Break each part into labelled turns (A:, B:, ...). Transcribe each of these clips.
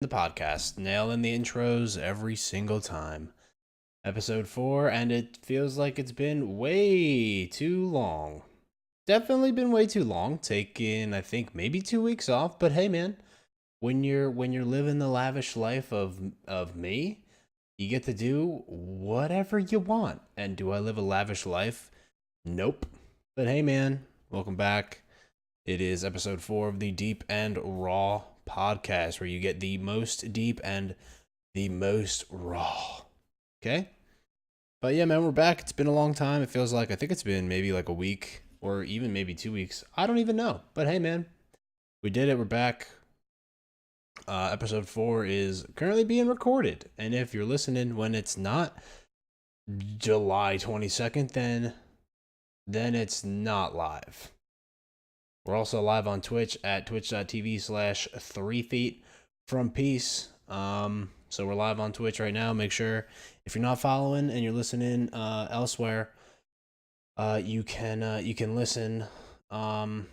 A: The podcast, nailing the intros every single time. Episode 4, and it feels like it's been way too long. Definitely been way too long. Taking, I think, maybe 2 weeks off. But hey, man, when you're living the lavish life of me, you get to do whatever you want. And do I live a lavish life? Nope. But hey, man, welcome back. It is episode 4 of the Deep and Raw podcast, where you get the most deep and the most raw. Okay? But yeah, man, we're back. It's been a long time. It feels like, I think it's been maybe like a week or even maybe 2 weeks. I don't even know. But hey, man, we did it. We're back. Episode 4 is currently being recorded. And if you're listening when it's not July 22nd, then it's not live. We're also live on Twitch at twitch.tv/3feet from peace. So we're live on Twitch right now. Make sure if you're not following and you're listening elsewhere, you can listen on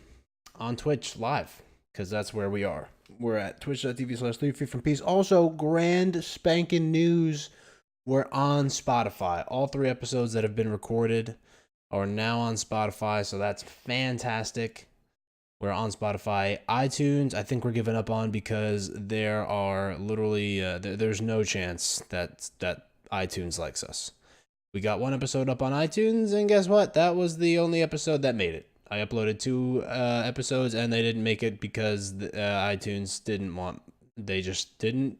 A: Twitch live, because that's where we are. We're at twitch.tv/3feet from peace. Also, grand spanking news. We're on Spotify. All 3 episodes that have been recorded are now on Spotify, so that's fantastic. We're on Spotify. iTunes, I think we're giving up on, because there are literally there's no chance that iTunes likes us. We got 1 episode up on iTunes, and guess what? That was the only episode that made it. I uploaded 2 episodes, and they didn't make it because iTunes didn't want. They just didn't.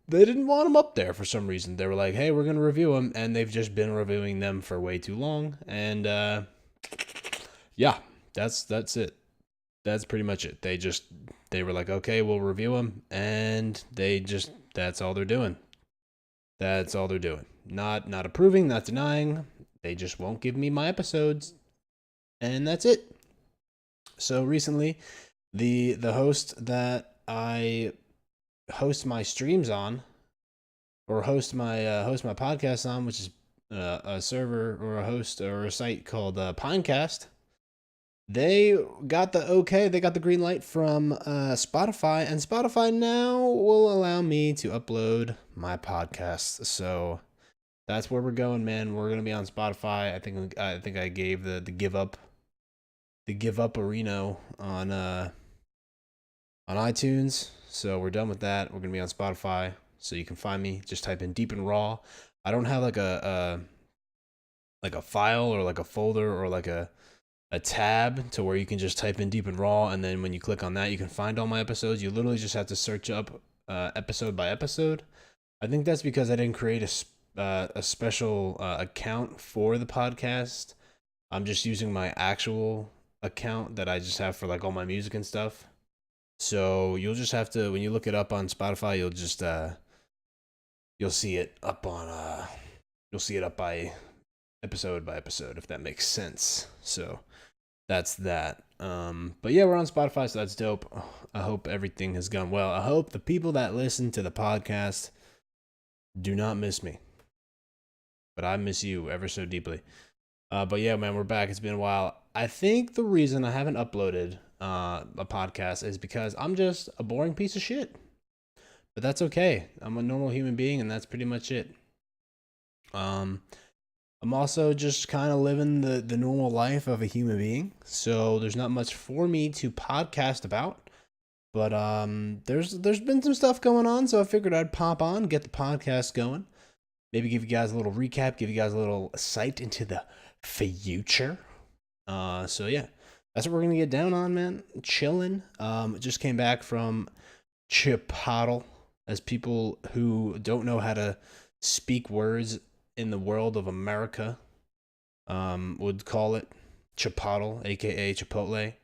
A: They didn't want them up there for some reason. They were like, "Hey, we're gonna review them," and they've just been reviewing them for way too long. And yeah, that's it. That's pretty much it. They were like, okay, we'll review them, and that's all they're doing. That's all they're doing. Not approving, not denying. They just won't give me my episodes, and that's it. So recently, the host that I host my streams on, or host my podcast on, which is a server or a host or a site called Pinecast. They got the okay, they got the green light from Spotify, and Spotify now will allow me to upload my podcast. So that's where we're going, man. We're gonna be on Spotify. I think I gave the give up Reno on iTunes. So we're done with that. We're gonna be on Spotify, so you can find me. Just type in Deep and Raw. I don't have like a file or like a folder or like a tab to where you can just type in Deep and Raw, and then when you click on that, you can find all my episodes. You literally just have to search up episode by episode. I think that's because I didn't create a special account for the podcast. I'm just using my actual account that I just have for like all my music and stuff. So you'll just have to, when you look it up on Spotify, you'll see it up on you'll see it up by episode, if that makes sense. So that's that. But yeah, we're on Spotify, so that's dope. I hope everything has gone well. I hope the people that listen to the podcast do not miss me, but I miss you ever so deeply. But yeah, man, we're back. It's been a while. I think the reason I haven't uploaded a podcast is because I'm just a boring piece of shit. But that's okay. I'm a normal human being, and that's pretty much it. Um, I'm also just kind of living the normal life of a human being. So there's not much for me to podcast about. But there's been some stuff going on, so I figured I'd pop on, get the podcast going. Maybe give you guys a little recap, give you guys a little sight into the future. So yeah, that's what we're gonna get down on, man. Chilling. Just came back from Chipotle, as people who don't know how to speak words in the world of America would call it, Chipotle, aka Chipotle.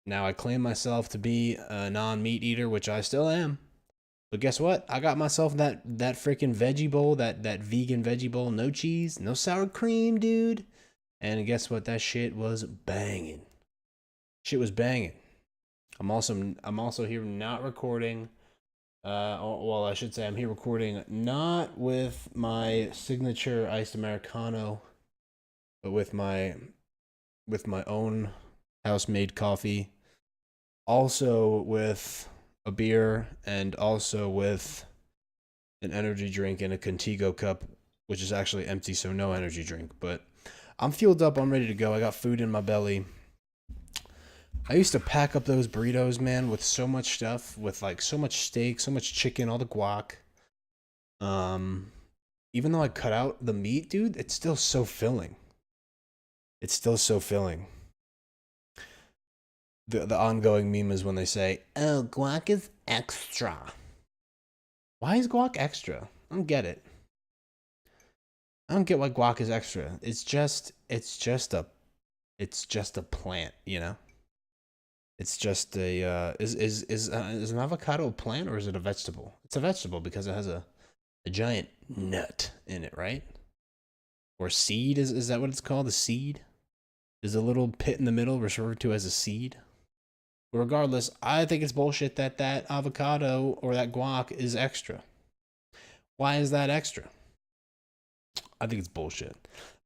A: Now I claim myself to be a non-meat eater, which I still am. But guess what? I got myself that freaking veggie bowl, that vegan veggie bowl, no cheese, no sour cream, dude. And guess what? That shit was banging. Shit was banging. I'm also here not recording. Well, I should say I'm here recording not with my signature iced americano, but with my own house made coffee. Also with a beer, and also with an energy drink in a Contigo cup, which is actually empty, so no energy drink. But I'm fueled up. I'm ready to go. I got food in my belly. I used to pack up those burritos, man, with so much stuff, with like so much steak, so much chicken, all the guac. Um, Even though I cut out the meat, dude, it's still so filling. It's still so filling. The ongoing meme is when they say, "Oh, guac is extra." Why is guac extra? I don't get it. I don't get why guac is extra. It's just a plant, you know. It's just a is an avocado a plant or is it a vegetable? It's a vegetable because it has a giant nut in it, right? Or seed is that what it's called? A seed? Is a little pit in the middle referred to as a seed? But regardless, I think it's bullshit that that avocado or that guac is extra. Why is that extra? I think it's bullshit.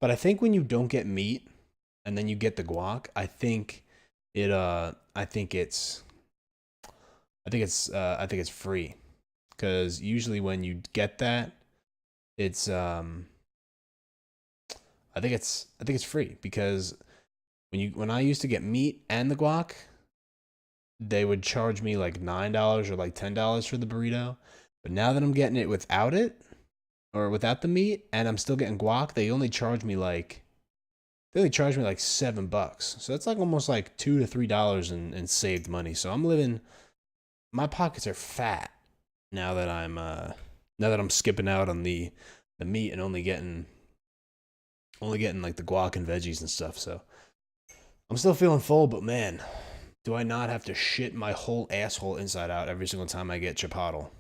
A: But I think when you don't get meat and then you get the guac, it I think it's I think it's free. Cuz usually when you get that, it's I think it's free because when I used to get meat and the guac, they would charge me like $9 or like $10 for the burrito. But now that I'm getting it without it or without the meat and I'm still getting guac, they only charge me like $7. So that's like almost like $2 to $3 in saved money. So I'm living my pockets are fat now that I'm skipping out on the meat and only getting like the guac and veggies and stuff. So I'm still feeling full, but man, do I not have to shit my whole asshole inside out every single time I get Chipotle?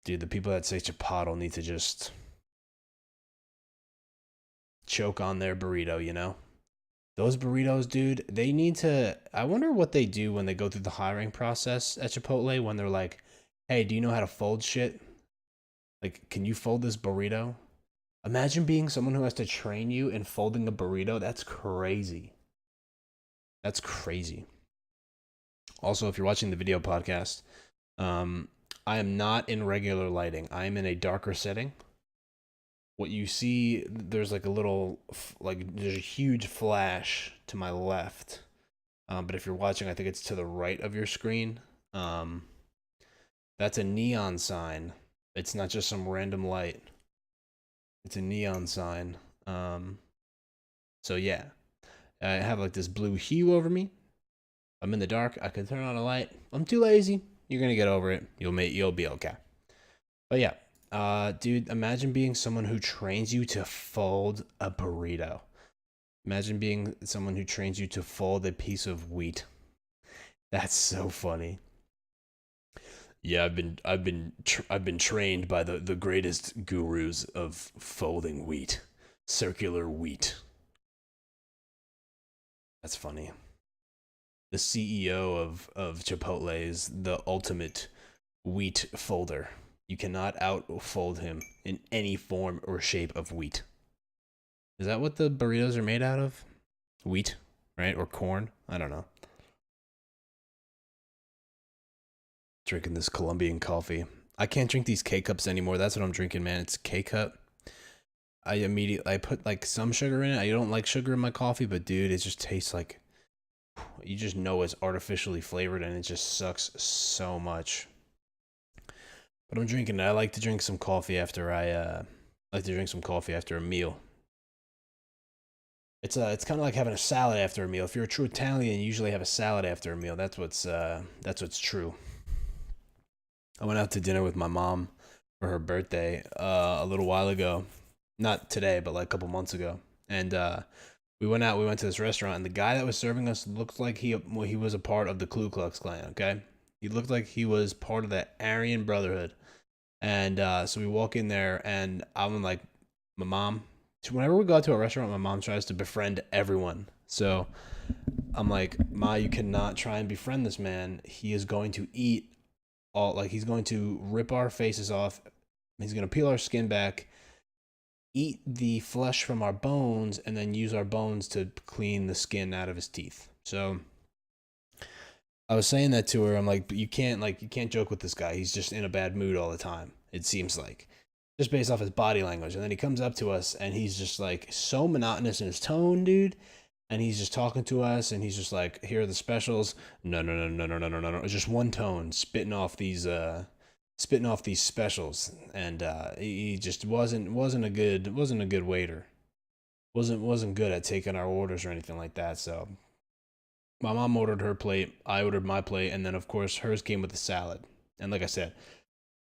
A: Dude, the people that say Chipotle need to just choke on their burrito, you know? Those burritos, dude, they need to. I wonder what they do when they go through the hiring process at Chipotle when they're like, hey, do you know how to fold shit? Like, can you fold this burrito? Imagine being someone who has to train you in folding a burrito. That's crazy. That's crazy. Also, if you're watching the video podcast, um, I am not in regular lighting. I am in a darker setting. What you see, there's like a little, like, there's a huge flash to my left. But if you're watching, I think it's to the right of your screen. Um, that's a neon sign. It's not just some random light. It's a neon sign. So yeah, I have like this blue hue over me. I'm in the dark. I can turn on a light. I'm too lazy. You're gonna get over it. You'll be okay. But yeah, dude, imagine being someone who trains you to fold a burrito. Imagine being someone who trains you to fold a piece of wheat. That's so funny. Yeah, I've been trained by the greatest gurus of folding wheat, circular wheat. That's funny. The CEO of Chipotle is the ultimate wheat folder. You cannot outfold him in any form or shape of wheat. Is that what the burritos are made out of? Wheat, right? Or corn? I don't know. Drinking this Colombian coffee. I can't drink these K cups anymore. That's what I'm drinking, man. It's K cup. I put like some sugar in it. I don't like sugar in my coffee, but dude, it just tastes like you just know it's artificially flavored and it just sucks so much. But I'm drinking it. I like to drink some coffee after a meal. It's kind of like having a salad after a meal. If you're a true Italian, you usually have a salad after a meal. That's what's true. I went out to dinner with my mom for her birthday a little while ago. Not today, but like a couple months ago. And we went out. We went to this restaurant, and the guy that was serving us looked like he was a part of the Ku Klux Klan. Okay, he looked like he was part of the Aryan Brotherhood. And so we walk in there, and I'm like, my mom. Whenever we go out to a restaurant, my mom tries to befriend everyone. So I'm like, Ma, you cannot try and befriend this man. He is going to eat he's going to rip our faces off. He's going to peel our skin back, eat the flesh from our bones, and then use our bones to clean the skin out of his teeth. So I was saying that to her. I'm like, but you can't joke with this guy. He's just in a bad mood all the time. It seems like, just based off his body language. And then he comes up to us and he's just like so monotonous in his tone, dude. And he's just talking to us and he's just like, here are the specials. No, no, no, no, no, no, no, no, no. It's just one tone, spitting off these specials. And he just wasn't a good waiter. Wasn't good at taking our orders or anything like that. So my mom ordered her plate, I ordered my plate, and then of course hers came with a salad. And like I said,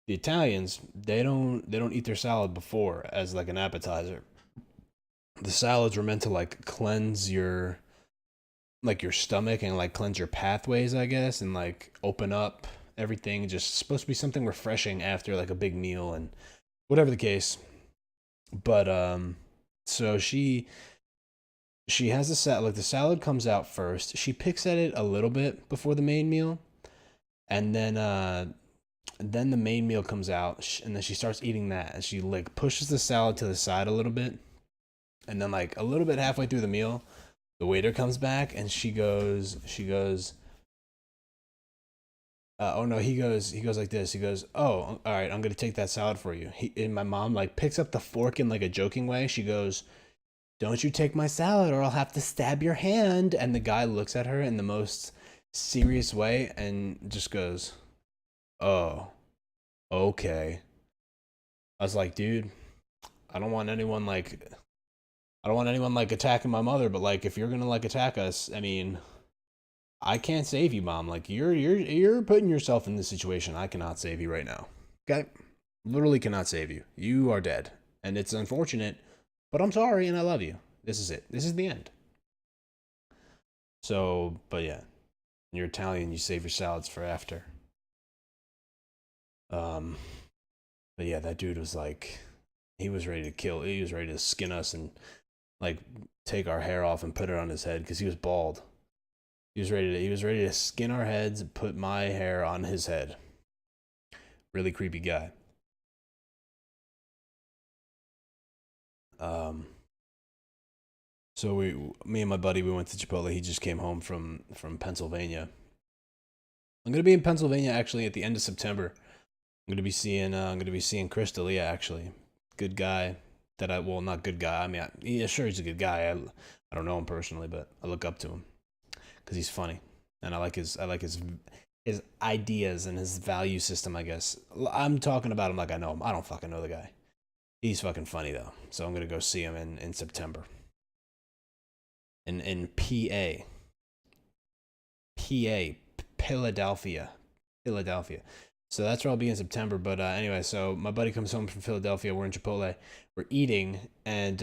A: the Italians, they don't eat their salad before as like an appetizer. The salads were meant to like cleanse your stomach and like cleanse your pathways, I guess, and like open up everything. Just supposed to be something refreshing after like a big meal and whatever the case. But so she has the salad. Like the salad comes out first. She picks at it a little bit before the main meal, and then the main meal comes out, and then she starts eating that. And she like pushes the salad to the side a little bit, and then like a little bit halfway through the meal, the waiter comes back, and she goes. Oh no, he goes like this. He goes, oh, all right, I'm gonna take that salad for you. And my mom like picks up the fork in like a joking way. She goes, don't you take my salad or I'll have to stab your hand. And the guy looks at her in the most serious way and just goes, oh, okay. I was like, dude, I don't want anyone like, I don't want anyone like attacking my mother, but like, if you're gonna like attack us, I mean, I can't save you, mom. Like, you're putting yourself in this situation. I cannot save you right now. Okay? Literally cannot save you. You are dead. And it's unfortunate, but I'm sorry and I love you. This is it. This is the end. So, but yeah, you're Italian, you save your salads for after. Um, but yeah, that dude was like, he was ready to kill. He was ready to skin us and like take our hair off and put it on his head because he was bald. He was ready to skin our heads, put my hair on his head. Really creepy guy. Um, so me and my buddy, we went to Chipotle. He just came home from Pennsylvania. I'm gonna be in Pennsylvania actually at the end of September. I'm gonna be seeing Chris D'Elia actually. Good guy. That I well not good guy. I mean, yeah, sure he's a good guy. I don't know him personally, but I look up to him because he's funny and I like his ideas and his value system. I guess I'm talking about him like I know him. I don't fucking know the guy. He's fucking funny though. So I'm gonna go see him in September in PA, Philadelphia, Philadelphia. So that's where I'll be in September. But anyway, so my buddy comes home from Philadelphia. We're in Chipotle. We're eating, and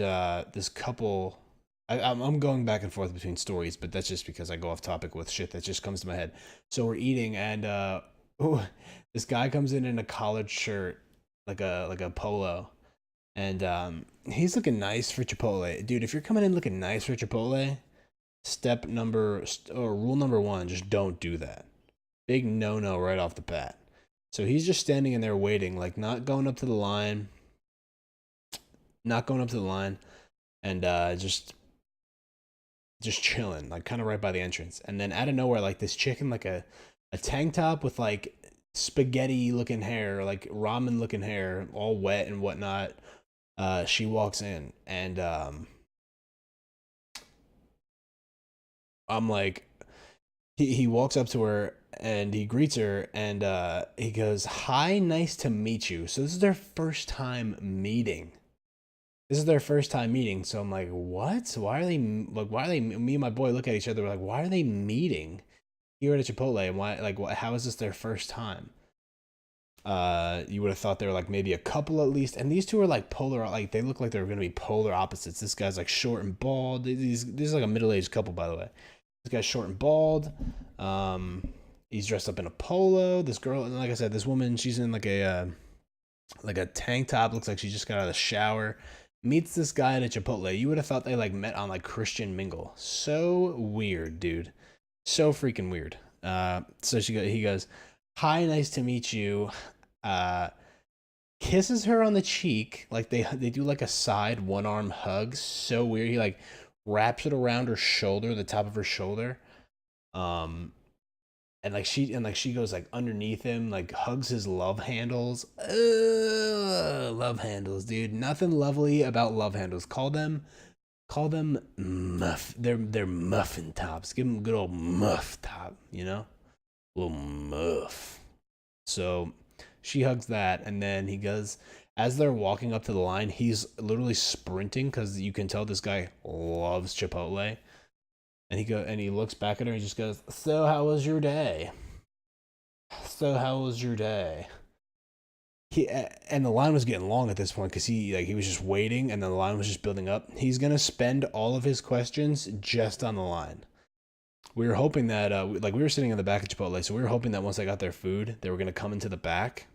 A: this couple. I'm going back and forth between stories, but that's just because I go off topic with shit that just comes to my head. So we're eating, and ooh, this guy comes in a collared shirt, like a polo, and he's looking nice for Chipotle, dude. If you're coming in looking nice for Chipotle, or rule number one, just don't do that. Big no no right off the bat. So he's just standing in there waiting, like not going up to the line, and just chilling, like kind of right by the entrance. And then out of nowhere, like this chicken, like a tank top with like spaghetti looking hair, like ramen looking hair, all wet and whatnot. She walks in, and I'm like, he walks up to her and he greets her and he goes, "Hi, nice to meet you." So this is their first time meeting. This is their first time meeting. So I'm like, "What? Why are they like? Why are they?" Me and my boy look at each other. We're like, "Why are they meeting here at Chipotle? And why? Like, how is this their first time?" You would have thought they were like maybe a couple at least. And these two are like polar. Like they look like they're gonna be polar opposites. This guy's like short and bald. This is like a middle aged couple, by the way. This guy's short and bald. He's dressed up in a polo. This girl, and like I said, this woman, she's in like a tank top. Looks like she just got out of the shower. Meets this guy at a Chipotle. You would have thought they like met on like Christian Mingle. So weird, dude. So freaking weird. He goes, "Hi, nice to meet you." Uh, Kisses her on the cheek, like they do like a side one arm hug. So weird. He like wraps it around her shoulder, the top of her shoulder. Um, and she goes like underneath him, like hugs his love handles. Love handles, dude. Nothing lovely about love handles. Call them muff. They're muffin tops. Give them a good old muff top, little muff. So she hugs that, and then he goes, as they're walking up to the line, he's literally sprinting because you can tell this guy loves Chipotle. And he looks back at her and he just goes, "So how was your day? So how was your day?" And the line was getting long at this point because he was just waiting, and then the line was just building up. He's gonna spend all of his questions just on the line. We were hoping that we were sitting in the back of Chipotle, so we were hoping that once they got their food, they were gonna come into the back,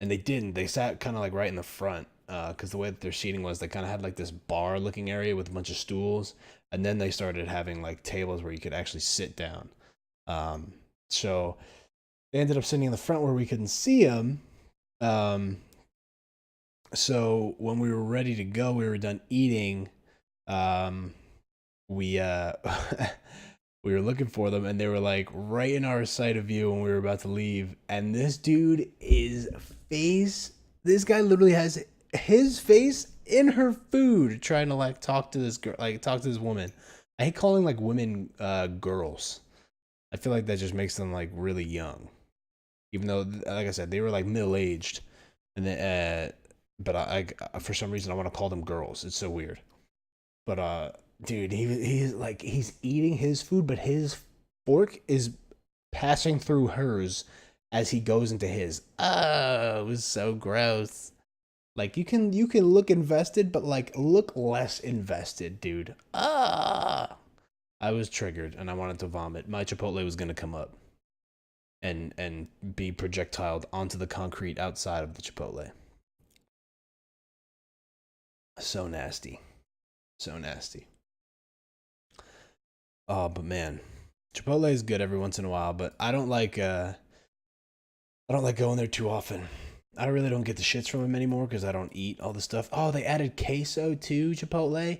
A: and they didn't. They sat kind of like right in the front because the way that their seating was, they kind of had like this bar looking area with a bunch of stools, and then they started having like tables where you could actually sit down. So they ended up sitting in the front where we couldn't see them. So when we were ready to go, we were done eating. We we were looking for them, and they were like right in our sight of view when we were about to leave. And this guy literally has his face in her food, trying to like talk to this girl, like talk to this woman. I hate calling like women girls. I feel like that just makes them like really young, even though, like I said, they were like middle aged, and then but I for some reason I want to call them girls. It's so weird. But dude, he's eating his food, but his fork is passing through hers as he goes into his. Oh, it was so gross. Like you can look invested, but like look less invested, dude. I was triggered and I wanted to vomit. My Chipotle was gonna come up and be projectiled onto the concrete outside of the Chipotle. So nasty. So nasty. Oh, but man, Chipotle is good every once in a while, but I don't like going there too often. I really don't get the shits from them anymore because I don't eat all the stuff. Oh, they added queso to Chipotle.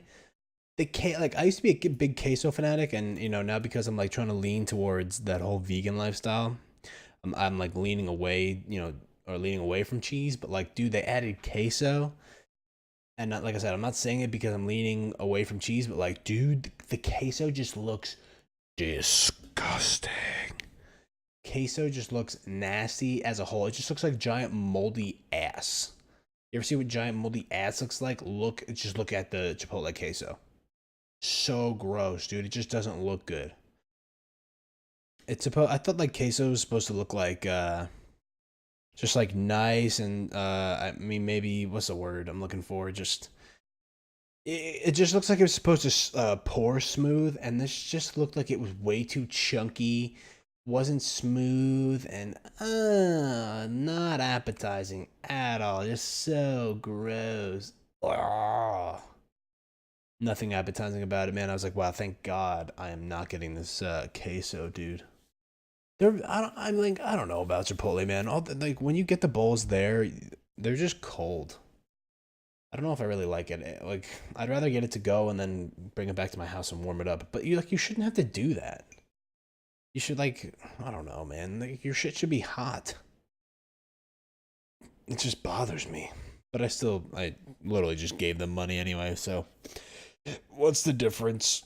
A: Like I used to be a big queso fanatic, and now because I'm like trying to lean towards that whole vegan lifestyle, I'm like leaning away, or leaning away from cheese. But like, dude, they added queso, and not, like I said, I'm not saying it because I'm leaning away from cheese, but like, dude, the queso just looks disgusting. Queso just looks nasty as a whole. It just looks like giant moldy ass. You ever see what giant moldy ass looks like? Just look at the Chipotle queso. So gross, dude. It just doesn't look good. I thought like queso was supposed to look like just like nice and I mean maybe what's the word I'm looking for? Just it just looks like it was supposed to pour smooth, and this just looked like it was way too chunky, wasn't smooth, and not appetizing at all. Just so gross. Ugh. Nothing appetizing about it, man. I was like, wow, thank God I am not getting this queso, dude. I don't know about Chipotle, man. Like when you get the bowls there, they're just cold. I don't know if I really like it. Like I'd rather get it to go and then bring it back to my house and warm it up. But you shouldn't have to do that. You should like I don't know, man. Like, your shit should be hot. It just bothers me. But I literally just gave them money anyway. So what's the difference?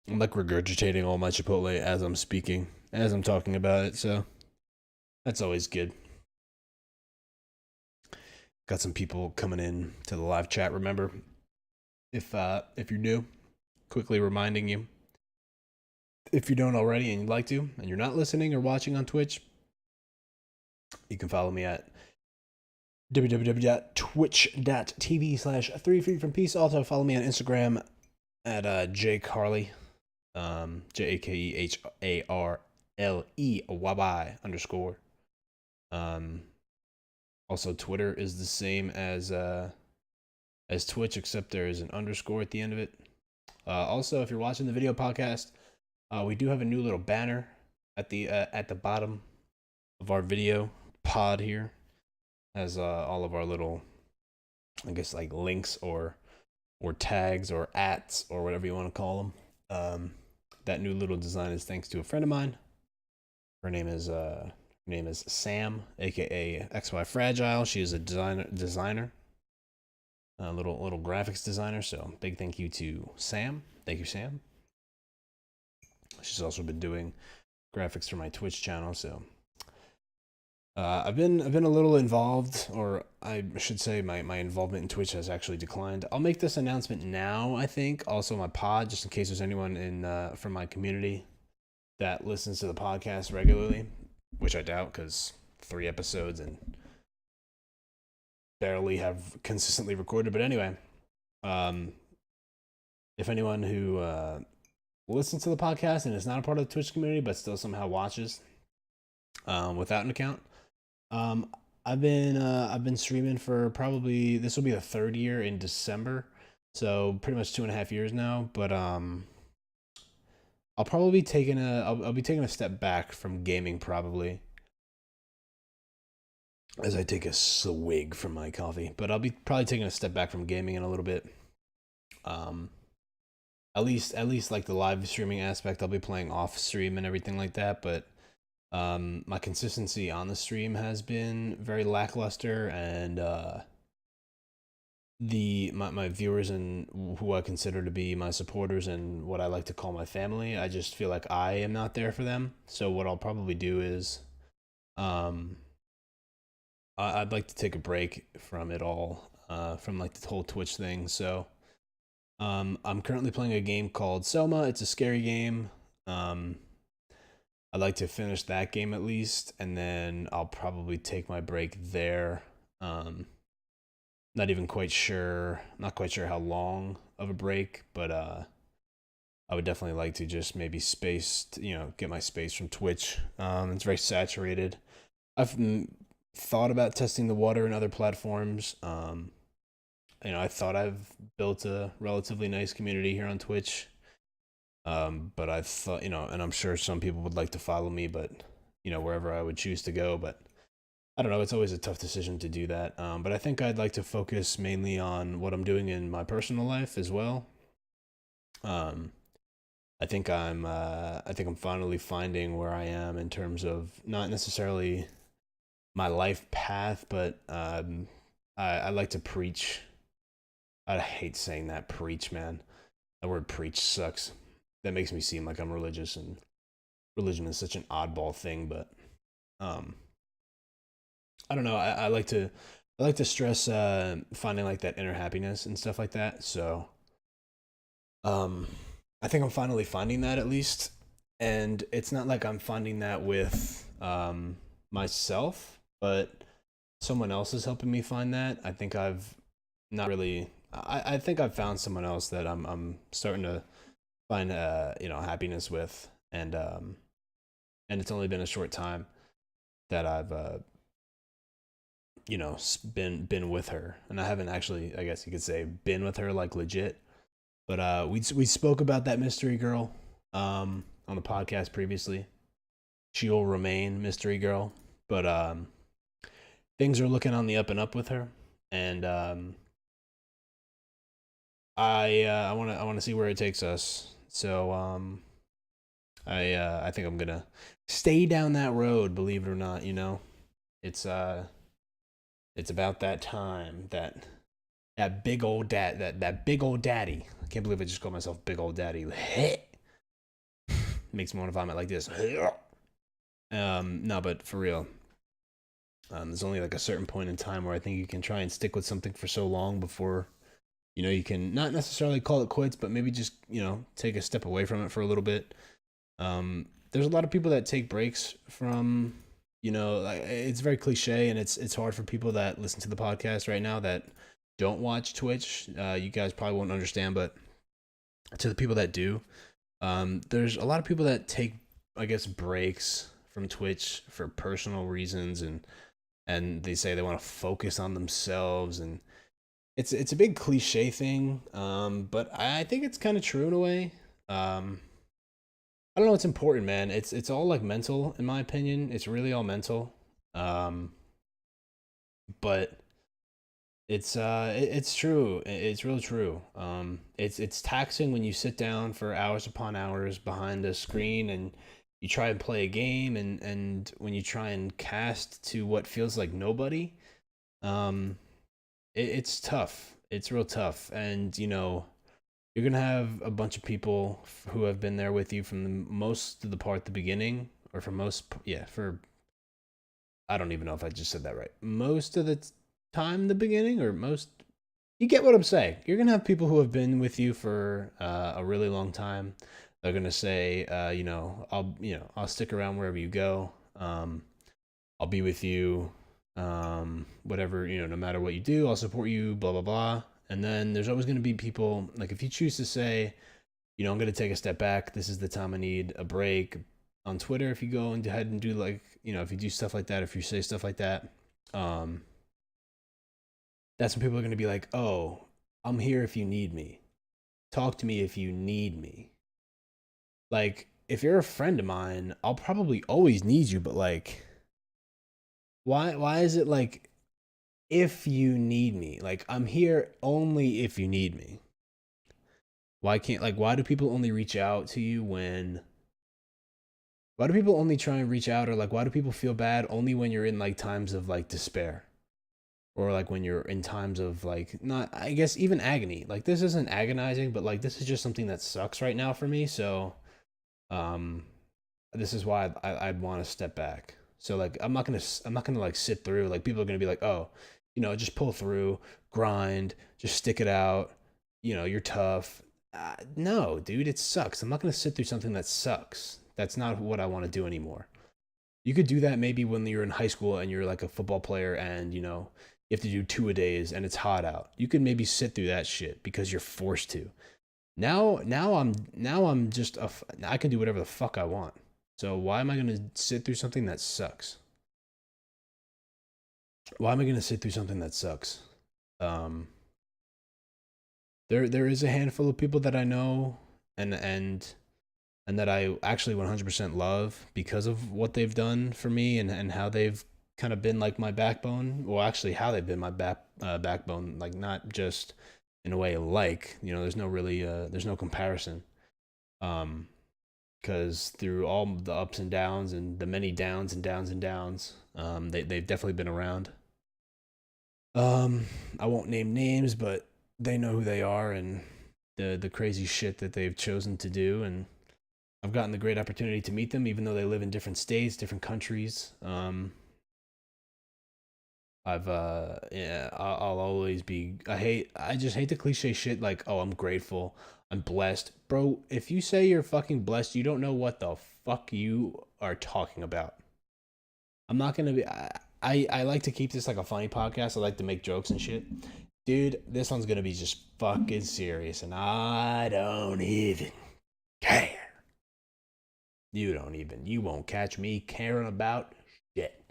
A: I'm like regurgitating all my Chipotle as I'm speaking, as I'm talking about it. So that's always good. Got some people coming in to the live chat. Remember, if you're new, quickly reminding you, if you don't already and you'd like to, and you're not listening or watching on Twitch, you can follow me at www.twitch.tv/3free from peace. Also follow me on Instagram at jcarley, JAKEHARLEYY _. Also Twitter is the same as Twitch, except there is an underscore at the end of it. Also, if you're watching the video podcast, we do have a new little banner at the bottom of our video pod here, as all of our little, I guess, like links or tags or ats or whatever you want to call them. that new little design is thanks to a friend of mine. Her name is Sam, aka XY Fragile. She is a designer, a little graphics designer. So big thank you to Sam. Thank you, Sam. She's also been doing graphics for my Twitch channel. So I've been a little involved, or I should say my involvement in Twitch has actually declined. I'll make this announcement now, I think. Also my pod, just in case there's anyone in from my community that listens to the podcast regularly, which I doubt because 3 episodes and barely have consistently recorded. But anyway, if anyone who listens to the podcast and is not a part of the Twitch community but still somehow watches without an account, I've been streaming for probably, this will be the 3rd year in December, so pretty much 2.5 years now. But I'll probably be taking I'll be taking a step back from gaming probably, as I take a swig from my coffee. But I'll be probably taking a step back from gaming in a little bit. At least like the live streaming aspect, I'll be playing off stream and everything like that. But my consistency on the stream has been very lackluster, and my viewers and who I consider to be my supporters and what I like to call my family, I just feel like I am not there for them. So what I'll probably do is I'd like to take a break from it all, from like the whole Twitch thing. So I'm currently playing a game called Soma. It's a scary game. I'd like to finish that game at least, and then I'll probably take my break there. Not quite sure how long of a break, but I would definitely like to just maybe get my space from Twitch. It's very saturated. I've thought about testing the water in other platforms. I thought I've built a relatively nice community here on Twitch. But I thought, and I'm sure some people would like to follow me, but, wherever I would choose to go. But I don't know, it's always a tough decision to do that. But I think I'd like to focus mainly on what I'm doing in my personal life as well. I think I'm finally finding where I am in terms of not necessarily my life path, but I like to preach. I hate saying that, preach, man. That word preach sucks. That makes me seem like I'm religious, and religion is such an oddball thing. But I don't know. I like to stress finding like that inner happiness and stuff like that. So I think I'm finally finding that, at least. And it's not like I'm finding that with myself, but someone else is helping me find that. I think I've not really. I think I've found someone else that I'm starting to find happiness with, and it's only been a short time that I've been with her, and I haven't actually, I guess you could say, been with her like legit. But we spoke about that mystery girl on the podcast previously. She will remain mystery girl, but things are looking on the up and up with her, and I want to see where it takes us. So I think I'm gonna stay down that road. Believe it or not, it's about that time, that big old that big old daddy. I can't believe I just called myself big old daddy. Makes me want to vomit like this. No, but for real. There's only like a certain point in time where I think you can try and stick with something for so long before you can not necessarily call it quits, but maybe just, take a step away from it for a little bit. There's a lot of people that take breaks from, like, it's very cliche, and it's hard for people that listen to the podcast right now that don't watch Twitch. You guys probably won't understand, but to the people that do, there's a lot of people that take, I guess, breaks from Twitch for personal reasons, and they say they want to focus on themselves, and it's a big cliche thing, but I think it's kind of true in a way. I don't know. It's important, man. It's all like mental, in my opinion. It's really all mental. But It's true. It's real true. It's taxing when you sit down for hours upon hours behind a screen and you try and play a game, and when you try and cast to what feels like nobody, um it's tough. It's real tough. And you're gonna have a bunch of people who have been there with you from the most of the part at the beginning, or for most, yeah, for, I don't even know if I just said that right. Most of the time, the beginning, or most, you get what I'm saying. You're gonna have people who have been with you for a really long time. They're gonna say, I'll stick around wherever you go. I'll be with you, whatever, no matter what you do, I'll support you, blah blah blah. And then there's always gonna be people, like, if you choose to say, I'm gonna take a step back. This is the time I need a break. On Twitter, if you go and ahead and do, like, if you do stuff like that, if you say stuff like that, um, that's when people are gonna be like, "Oh, I'm here if you need me. Talk to me if you need me." Like, if you're a friend of mine, I'll probably always need you, but like, why is it like, if you need me? Like, I'm here only if you need me. Why do people only reach out to you when why do people only try and reach out, or like, why do people feel bad only when you're in like times of like despair, or like when you're in times of like, not, I guess, even agony? Like, this isn't agonizing, but like, this is just something that sucks right now for me. So um this is why I'd want to step back. So like, I'm not gonna like sit through, like, people are gonna be like, oh, just pull through, grind, just stick it out, you're tough. No, dude, it sucks. I'm not gonna sit through something that sucks. That's not what I want to do anymore. You could do that maybe when you're in high school and you're like a football player, and you have to do two a days and it's hot out. You could maybe sit through that shit because you're forced to. Now I'm just I can do whatever the fuck I want. So why am I gonna sit through something that sucks? Why am I gonna sit through something that sucks? Um, there is a handful of people that I know, and that I actually 100% love because of what they've done for me, and how they've kind of been like my backbone. Well, actually, how they've been my backbone, like, not just in a way, like, there's no comparison. Um, because through all the ups and downs and the many downs and downs and downs, they've definitely been around. I won't name names, but they know who they are, and the crazy shit that they've chosen to do. And I've gotten the great opportunity to meet them, even though they live in different states, different countries. I'll always be. I just hate the cliche shit like, oh, I'm grateful, I'm blessed, bro. If you say you're fucking blessed, you don't know what the fuck you are talking about. I'm not gonna be. I like to keep this like a funny podcast. I like to make jokes and shit. Dude, this one's gonna be just fucking serious, and I don't even care. You don't even. You won't catch me caring about shit.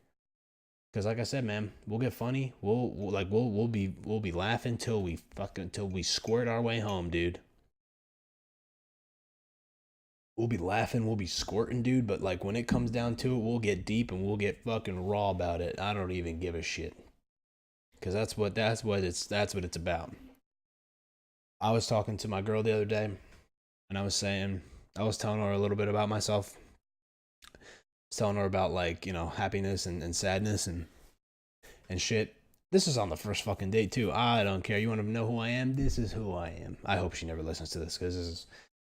A: Because like I said, man, we'll get funny. We'll be laughing till we squirt our way home, dude. We'll be laughing, we'll be squirting, dude. But like, when it comes down to it, we'll get deep and we'll get fucking raw about it. I don't even give a shit. Because that's what it's about. I was talking to my girl the other day, and I was telling her a little bit about myself. I was telling her about, like, happiness and sadness and shit. This is on the first fucking date too. I don't care. You want to know who I am? This is who I am. I hope she never listens to this, because this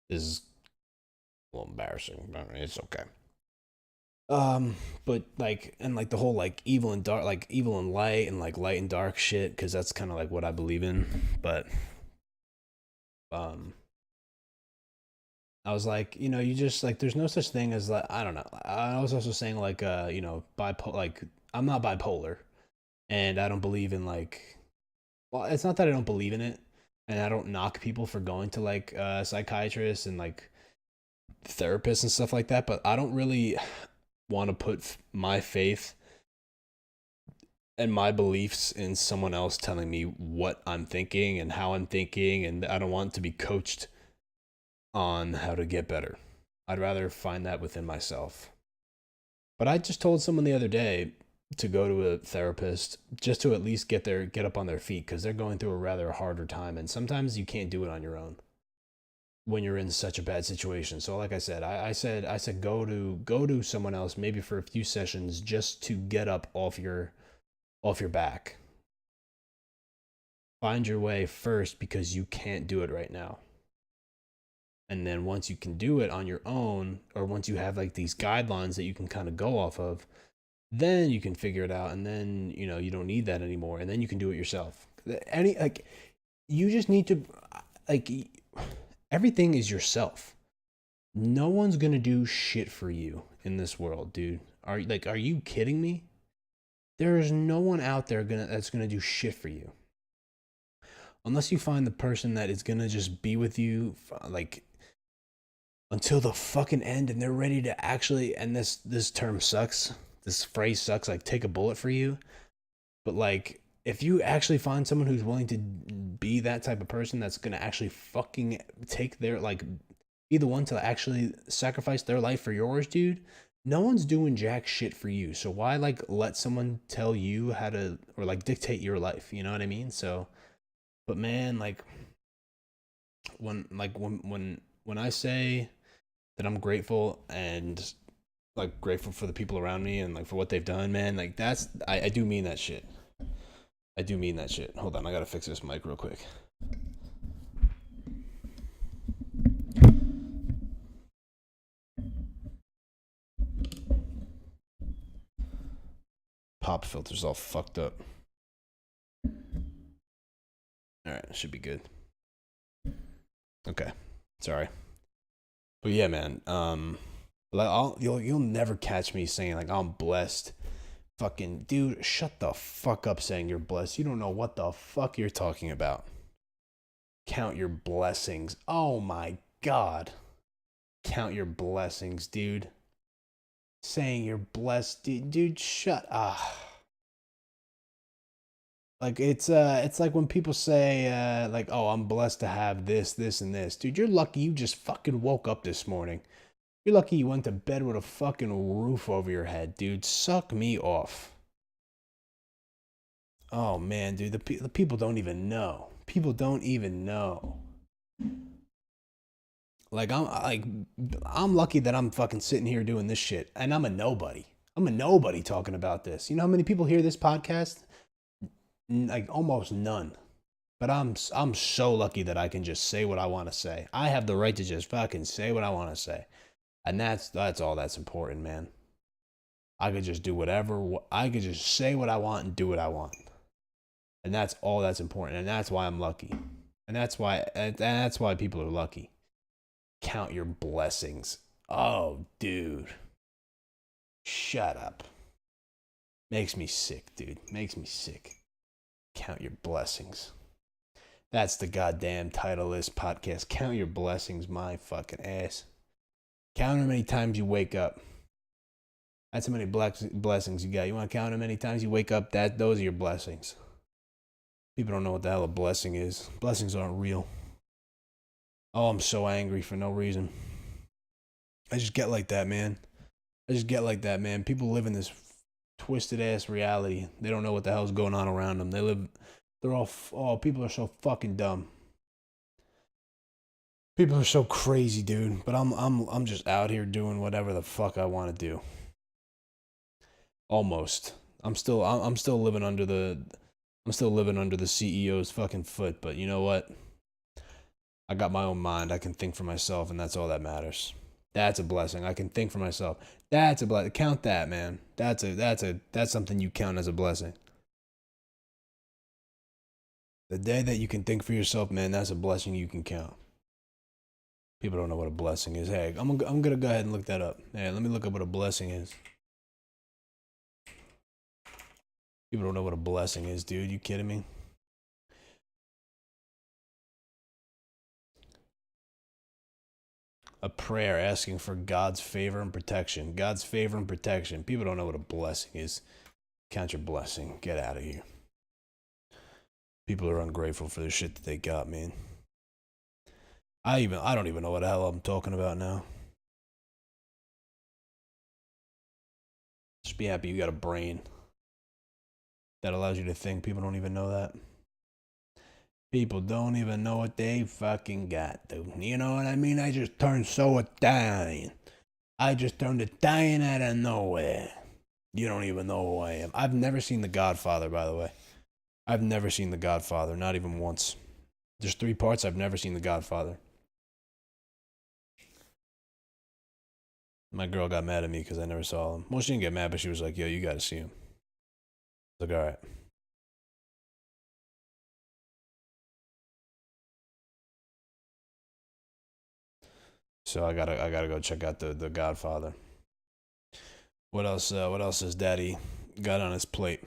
A: is a little embarrassing, but it's okay. But like, and like the whole like evil and dark, like evil and light, and like light and dark shit, because that's kind of like what I believe in. But um, I was like, you just like, there's no such thing as, like, I don't know. I was also saying, like, bipolar. Like, I'm not bipolar, and I don't believe in, like, well, it's not that I don't believe in it, and I don't knock people for going to like psychiatrists and like therapists and stuff like that, but I don't really want to put my faith and my beliefs in someone else telling me what I'm thinking and how I'm thinking, and I don't want to be coached on how to get better. I'd rather find that within myself. But I just told someone the other day, to go to a therapist just to at least get up on their feet, because they're going through a rather harder time, and sometimes you can't do it on your own when you're in such a bad situation. So like I said, I said go to someone else, maybe for a few sessions, just to get up off your back. Find your way first, because you can't do it right now. And then once you can do it on your own, or once you have like these guidelines that you can kind of go off of, then you can figure it out, and then you don't need that anymore, and then you can do it yourself. Any like You just need to, like, everything is yourself. No one's gonna do shit for you in this world, dude. Are you kidding me? There is no one out there that's gonna do shit for you, unless you find the person that is gonna just be with you, like, until the fucking end, and they're ready to actually. And this term sucks. This phrase sucks. Like, take a bullet for you. But like, if you actually find someone who's willing to be that type of person, that's gonna actually fucking take their, like, be the one to actually sacrifice their life for yours, dude. No one's doing jack shit for you. So why, like, let someone tell you how to, or like dictate your life? You know what I mean? So, but man, like, when I say that I'm grateful, and like grateful for the people around me, and like for what they've done, man, like I do mean that shit. I do mean that shit. Hold on, I gotta fix this mic real quick. Pop filter's all fucked up. Alright, should be good. Okay. Sorry. But yeah, man. Like, you'll never catch me saying like I'm blessed. Fucking dude, shut the fuck up saying you're blessed. You don't know what the fuck you're talking about. Count your blessings. Oh my god. Count your blessings, dude. Saying you're blessed, dude, shut up. Like, it's like when people say like, oh, I'm blessed to have this and this. Dude, you're lucky you just fucking woke up this morning. You're lucky you went to bed with a fucking roof over your head, dude. Suck me off. Oh man, dude, the people don't even know. People don't even know. Like, I'm lucky that I'm fucking sitting here doing this shit, and I'm a nobody. I'm a nobody talking about this. You know how many people hear this podcast? Like, almost none. But I'm so lucky that I can just say what I want to say. I have the right to just fucking say what I want to say. And that's all that's important, man. I could just do whatever. I could just say what I want and do what I want. And that's all that's important. And that's why I'm lucky. And that's why people are lucky. Count your blessings. Oh, dude. Shut up. Makes me sick, dude. Makes me sick. Count your blessings. That's the goddamn title of this podcast. Count your blessings, my fucking ass. Count how many times you wake up. That's how many blessings you got. You want to count how many times you wake up? Those are your blessings. People don't know what the hell a blessing is. Blessings aren't real. Oh, I'm so angry for no reason. I just get like that, man. People live in this twisted ass reality. They don't know what the hell's going on around them. People are so fucking dumb. People are so crazy, dude. But I'm just out here doing whatever the fuck I want to do. Almost. I'm still living under the CEO's fucking foot, but you know what? I got my own mind. I can think for myself, and that's all that matters. That's a blessing. I can think for myself. That's a blessing. Count that, man. That's something you count as a blessing. The day that you can think for yourself, man, that's a blessing you can count. People don't know what a blessing is. Hey, I'm gonna go ahead and look that up. Hey, let me look up what a blessing is. People don't know what a blessing is, dude. You kidding me? A prayer asking for God's favor and protection. God's favor and protection. People don't know what a blessing is. Count your blessing. Get out of here. People are ungrateful for the shit that they got, man. I don't even know what the hell I'm talking about now. Just be happy you got a brain. that allows you to think. People don't even know that. People don't even know what they fucking got, dude. You know what I mean? I just turned so Italian. I just turned Italian out of nowhere. You don't even know who I am. I've never seen The Godfather, by the way. I've never seen The Godfather, not even once. There's 3 parts. I've never seen The Godfather. My girl got mad at me because I never saw him. Well, she didn't get mad, but she was like, yo, you gotta see him. I was like, all right. So I gotta go check out the Godfather. What else has Daddy got on his plate?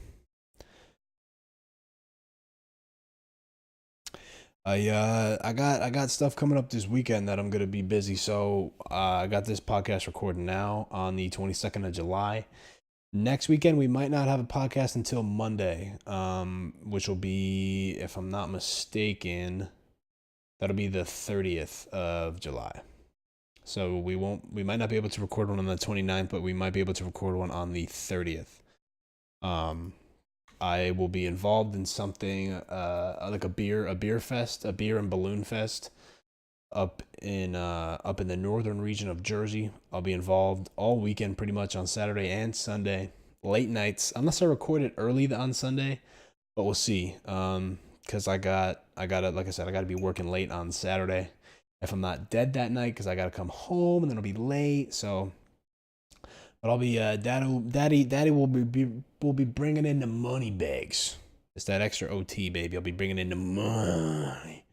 A: I got stuff coming up this weekend that I'm gonna be busy. So I got this podcast recorded now on the 22nd of July. Next weekend we might not have a podcast until Monday, which will be, if I'm not mistaken, that'll be the 30th of July. So we might not be able to record one on the 29th, but we might be able to record one on the 30th. I will be involved in something like a beer and balloon fest up in the northern region of Jersey. I'll be involved all weekend, pretty much on Saturday and Sunday, late nights, unless I record it early on Sunday, but we'll see. Because I gotta, like I said, I gotta be working late on Saturday if I'm not dead that night, because I gotta come home and then I'll be late. So, but I'll be daddy will be bringing in the money bags. It's that extra OT, baby. I'll be bringing in the money.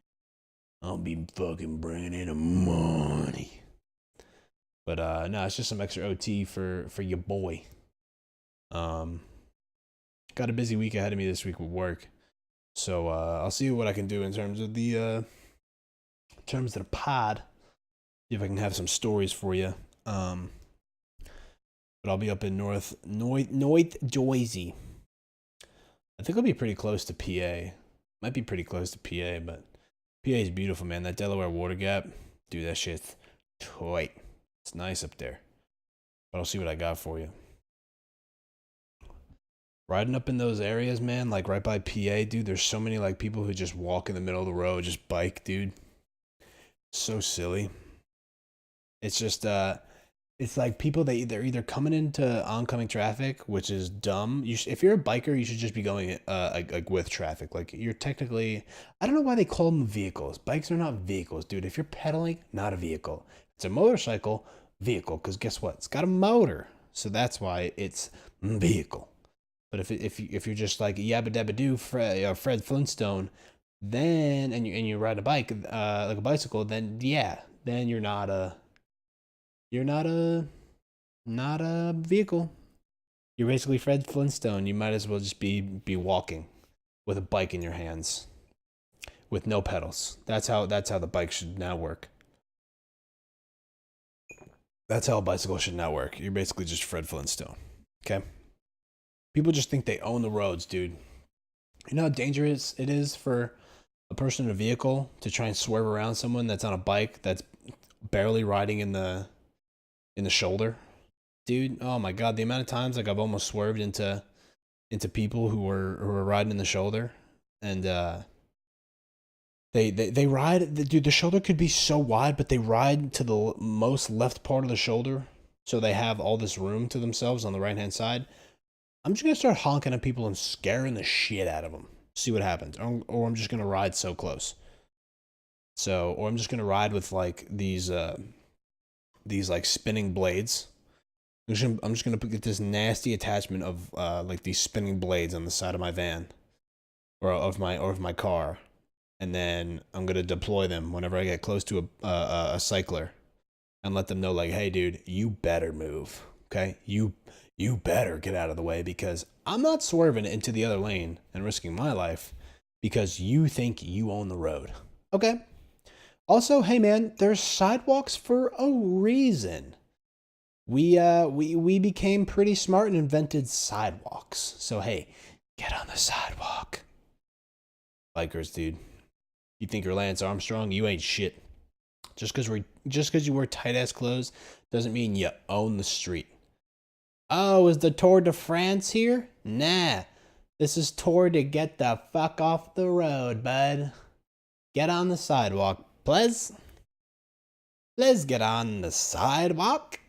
A: I'll be fucking bringing in the money. But no, it's just some extra OT for your boy. Got a busy week ahead of me this week with work, so I'll see what I can do in terms of the pod. See if I can have some stories for you. But I'll be up in North Jersey. I think I'll be pretty close to PA. Might be pretty close to PA, but PA is beautiful, man. That Delaware Water Gap, dude, that shit's tight. It's nice up there. But I'll see what I got for you. Riding up in those areas, man, like right by PA, dude, there's so many like people who just walk in the middle of the road, just bike, dude. So silly. It's just it's like people that they're either coming into oncoming traffic, which is dumb. If you're a biker, you should just be going like with traffic. Like you're technically, I don't know why they call them vehicles. Bikes are not vehicles, dude. If you're pedaling, not a vehicle. It's a motorcycle, vehicle. Because guess what? It's got a motor, so that's why it's vehicle. But if you're just like yabba dabba doo, Fred Flintstone, then and you ride a bike like a bicycle, then yeah, then you're not a vehicle. You're basically Fred Flintstone. You might as well just be walking with a bike in your hands with no pedals. That's how the bike should now work. That's how a bicycle should now work. You're basically just Fred Flintstone. Okay? People just think they own the roads, dude. You know how dangerous it is for a person in a vehicle to try and swerve around someone that's on a bike that's barely riding in the shoulder, dude. Oh my god, the amount of times like I've almost swerved into people who were riding in the shoulder, and they ride, dude. The shoulder could be so wide, but they ride to the most left part of the shoulder, so they have all this room to themselves on the right hand side. I'm just gonna start honking at people and scaring the shit out of them. See what happens, or I'm just gonna ride so close. So, or I'm just gonna ride with like these like spinning blades. I'm just gonna get this nasty attachment of like these spinning blades on the side of my van, or of my car, and then I'm gonna deploy them whenever I get close to a cycler, and let them know like, hey, dude, you better move, okay? You better get out of the way, because I'm not swerving into the other lane and risking my life because you think you own the road, okay? Also, hey man, there's sidewalks for a reason. We became pretty smart and invented sidewalks. So hey, get on the sidewalk. Bikers, dude. You think you're Lance Armstrong? You ain't shit. Just because you wear tight ass clothes doesn't mean you own the street. Oh, is the Tour de France here? Nah. This is Tor to get the fuck off the road, bud. Get on the sidewalk, please. Let's get on the sidewalk.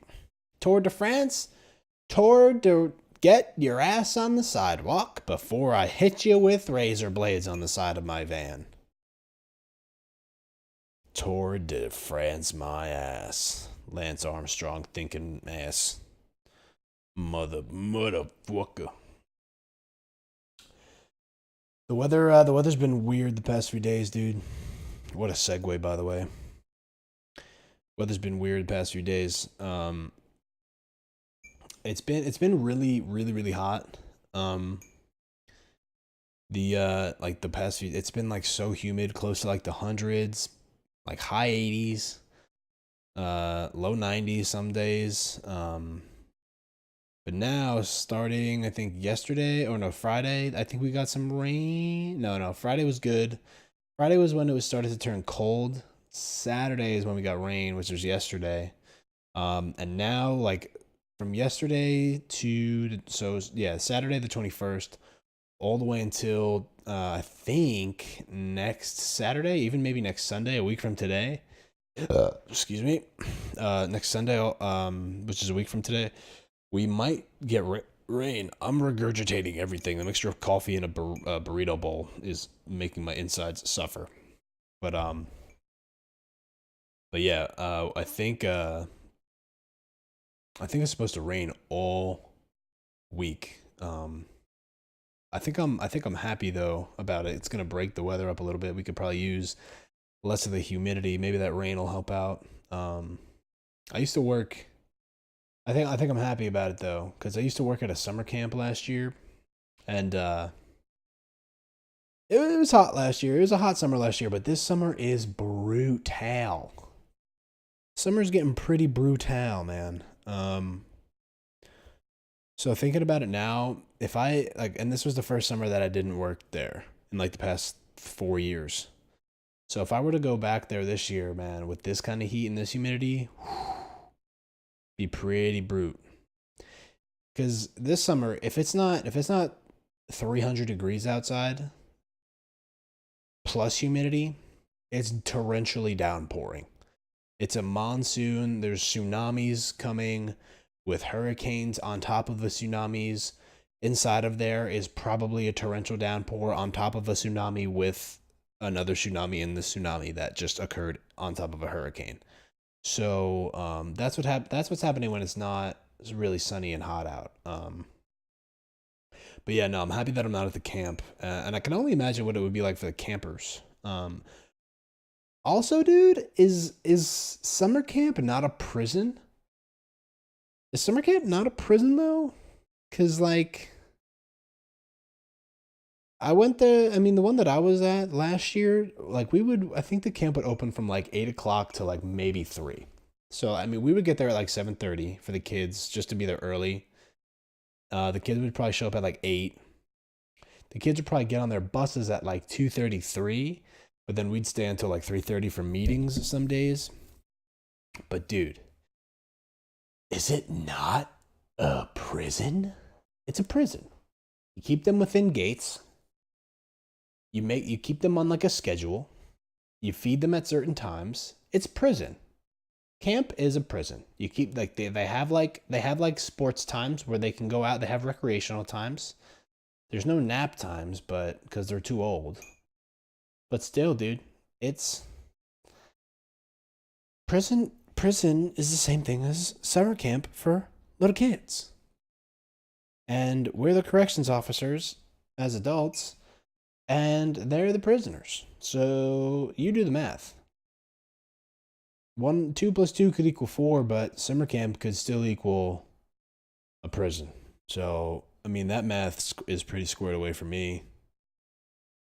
A: Tour de France. Tour to get your ass on the sidewalk before I hit you with razor blades on the side of my van. Tour de France, my ass. Lance Armstrong thinking ass. Motherfucker. The weather's been weird the past few days, dude. What a segue, by the way. Weather's been weird the past few days. It's been really, really, really hot. The past few, it's been like so humid, close to like the hundreds, like high 80s, low 90s some days. But now, starting, I think Friday, I think we got some rain. No, Friday was good. Friday was when it was started to turn cold. Saturday is when we got rain, which was yesterday. And now, like, from yesterday to, Saturday the 21st, all the way until, I think, next Saturday, even maybe next Sunday, a week from today. Excuse me. Next Sunday, which is a week from today, we might get rain. I'm regurgitating everything. The mixture of coffee and a burrito bowl is making my insides suffer. But yeah, I think it's supposed to rain all week. I think I'm happy though about it. It's gonna break the weather up a little bit. We could probably use less of the humidity. Maybe that rain will help out. I used to work. I think I'm happy about it though, because I used to work at a summer camp last year, and it was hot last year. It was a hot summer last year, but this summer is brutal. Summer's getting pretty brutal, man. So thinking about it now, if I and this was the first summer that I didn't work there in like the past 4 years. So if I were to go back there this year, man, with this kind of heat and this humidity, be pretty brute. Because this summer, if it's not 300 degrees outside plus humidity, it's torrentially downpouring. It's a monsoon. There's tsunamis coming with hurricanes on top of the tsunamis. Inside of there is probably a torrential downpour on top of a tsunami with another tsunami in the tsunami that just occurred on top of a hurricane. So that's what's happening when it's really sunny and hot out. But yeah, no, I'm happy that I'm not at the camp, and I can only imagine what it would be like for the campers. Also, dude, is summer camp not a prison? Is summer camp not a prison though? Cause like, I went there. I mean, the one that I was at last year, like I think the camp would open from like 8 o'clock to like maybe 3. So I mean, we would get there at like 7:30 for the kids just to be there early. The kids would probably show up at like 8. The kids would probably get on their buses at like 2:33, but then we'd stay until like 3:30 for meetings some days. But dude, is it not a prison? It's a prison. You keep them within gates. You keep them on like a schedule. You feed them at certain times. It's prison. Camp is a prison. You keep like they have like sports times where they can go out. They have recreational times. There's no nap times, but because they're too old. But still, dude, it's prison. Prison is the same thing as summer camp for little kids. And we're the corrections officers as adults, and they're the prisoners. So you do the math. 2 + 2 could equal 4, but summer camp could still equal a prison. So, I mean, that math is pretty squared away for me.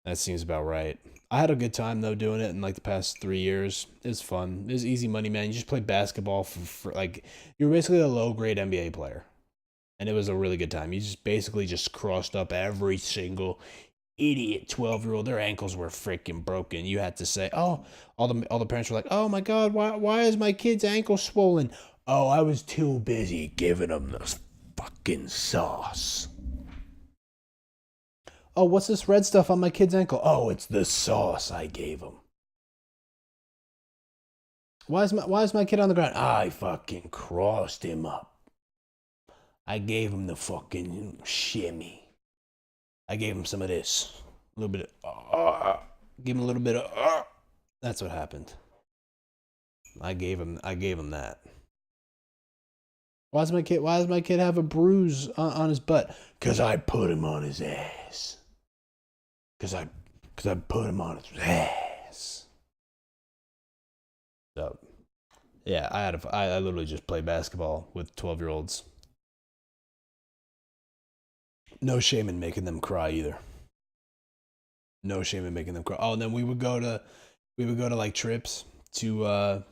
A: That seems about right. I had a good time, though, doing it in, like, the past 3 years. It was fun. It was easy money, man. You just play basketball for like, you're basically a low-grade NBA player. And it was a really good time. You just basically just crossed up every single idiot 12-year-old. Their ankles were freaking broken. You had to say, oh, all the parents were like, oh my God, why is my kid's ankle swollen? Oh, I was too busy giving them the fucking sauce. Oh, what's this red stuff on my kid's ankle? Oh, it's the sauce I gave him. Why is my kid on the ground? I fucking crossed him up. I gave him the fucking shimmy. I gave him some of this. A little bit of give him a little bit of That's what happened. I gave him that. Why does my kid have a bruise on his butt? Cause I put him on his ass. Cause I put him on his ass. So yeah, I literally just play basketball with 12-year-olds. No shame in making them cry either. No shame in making them cry. Oh, and then we would go to like trips to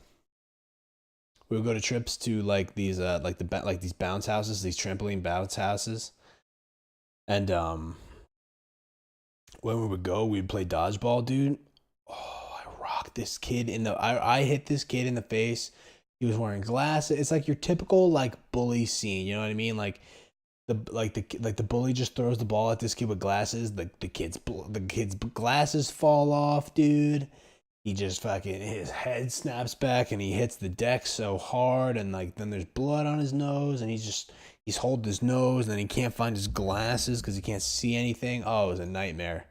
A: we would go to trips to like these like these bounce houses, these trampoline bounce houses. And when we would go, we'd play dodgeball, dude. Oh, I rocked this kid in the I hit this kid in the face. He was wearing glasses. It's like your typical like bully scene, you know what I mean? Like the bully just throws the ball at this kid with glasses. The kid's glasses fall off, dude. He just fucking his head snaps back and he hits the deck so hard, and like then there's blood on his nose, and he's holding his nose, and then he can't find his glasses because he can't see anything. Oh, it was a nightmare.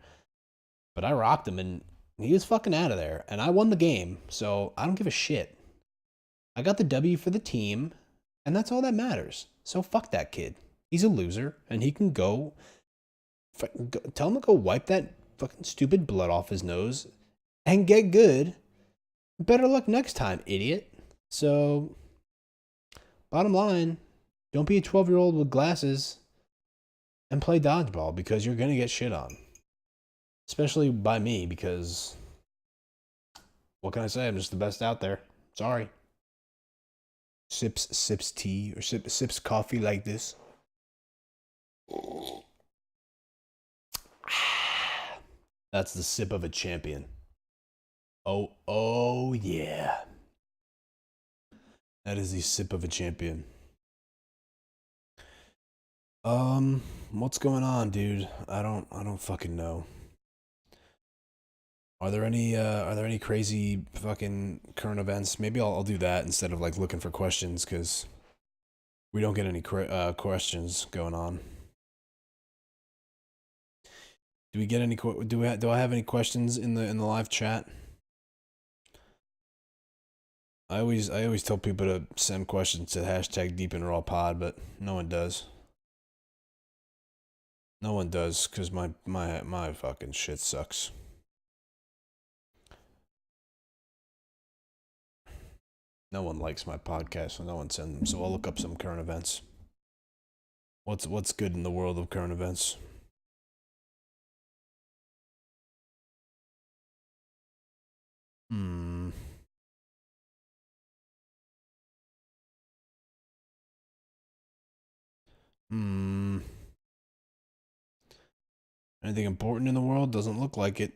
A: But I rocked him and he was fucking out of there, and I won the game, so I don't give a shit. I got the W for the team, and that's all that matters. So fuck that kid. He's a loser, and he can go. Tell him to go wipe that fucking stupid blood off his nose and get good. Better luck next time, idiot. So, bottom line, don't be a 12-year-old with glasses and play dodgeball because you're going to get shit on. Especially by me, because what can I say? I'm just the best out there. Sorry. Sips tea or sips coffee like this. That's the sip of a champion. Oh yeah. That is the sip of a champion. What's going on, dude? I don't fucking know. Are there any crazy fucking current events? Maybe I'll do that instead of like looking for questions, because we don't get any questions going on. Do we get any do I have any questions in the live chat? I always tell people to send questions to hashtag Deep in Raw Pod, but no one does. No one does, because my fucking shit sucks. No one likes my podcast, so no one sends them. So I'll look up some current events. What's good in the world of current events? Anything important in the world? Doesn't look like it.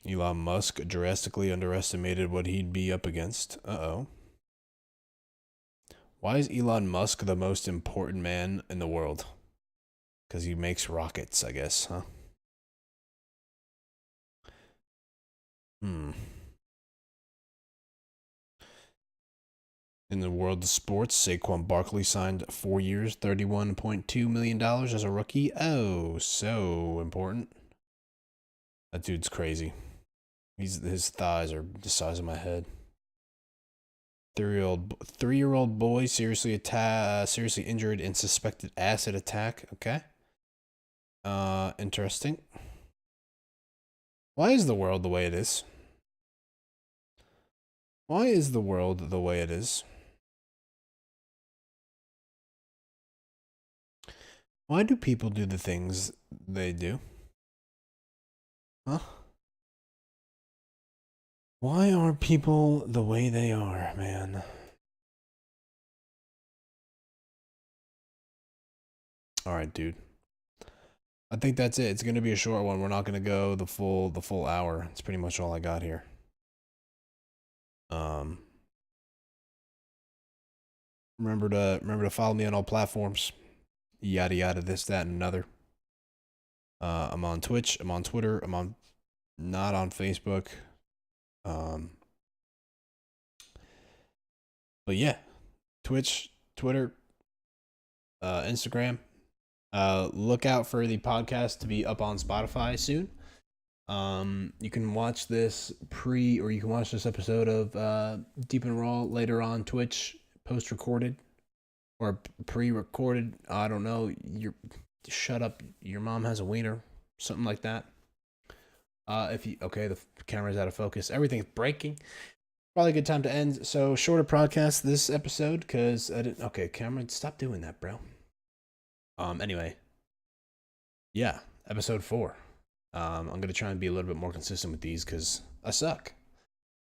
A: Elon Musk drastically underestimated what he'd be up against. Uh-oh. Why is Elon Musk the most important man in the world? Because he makes rockets, I guess, huh? In the world of sports, Saquon Barkley signed 4 years, $31.2 million as a rookie. Oh, so important. That dude's crazy. His thighs are the size of my head. 3-year-old boy seriously injured in suspected acid attack. Okay. Interesting. Why is the world the way it is? Why is the world the way it is? Why do people do the things they do? Huh? Why are people the way they are, man? All right, dude. I think that's it. It's gonna be a short one. We're not gonna go the full hour. It's pretty much all I got here. Um, remember to follow me on all platforms. Yada yada, this, that, and another. I'm on Twitch. I'm on Twitter. I'm on not on Facebook. Um, but yeah, Twitch, Twitter, Instagram. Look out for the podcast to be up on Spotify soon. You can watch this or you can watch this episode of Deep and Raw later on Twitch, post recorded or pre recorded. I don't know. Shut up. Your mom has a wiener, something like that. The camera's out of focus. Everything's breaking. Probably a good time to end. So shorter podcast this episode because I didn't. Okay, Cameron, stop doing that, bro. Anyway, yeah, episode 4. I'm gonna try and be a little bit more consistent with these because I suck.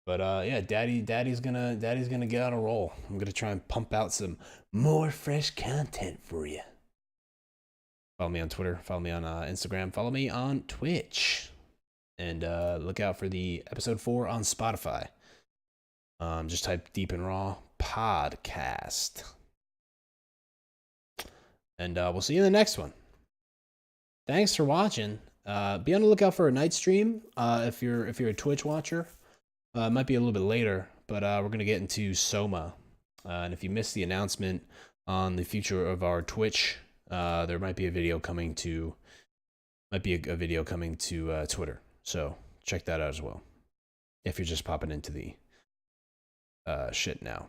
A: But yeah, daddy's gonna get on a roll. I'm gonna try and pump out some more fresh content for you. Follow me on Twitter. Follow me on Instagram. Follow me on Twitch, and look out for the episode 4 on Spotify. Just type Deep and Raw podcast, and we'll see you in the next one. Thanks for watching. Be on the lookout for a night stream. If you're a Twitch watcher, it might be a little bit later, but we're gonna get into Soma. And if you missed the announcement on the future of our Twitch, there might be a video coming to Twitter. So check that out as well. If you're just popping into the shit now.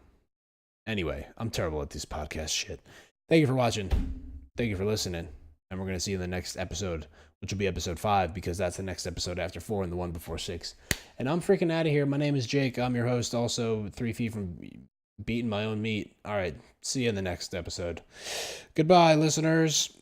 A: Anyway, I'm terrible at this podcast shit. Thank you for watching. Thank you for listening. And we're going to see you in the next episode, which will be episode 5, because that's the next episode after 4 and the one before 6. And I'm freaking out of here. My name is Jake. I'm your host, also 3 feet from beating my own meat. All right, see you in the next episode. Goodbye, listeners.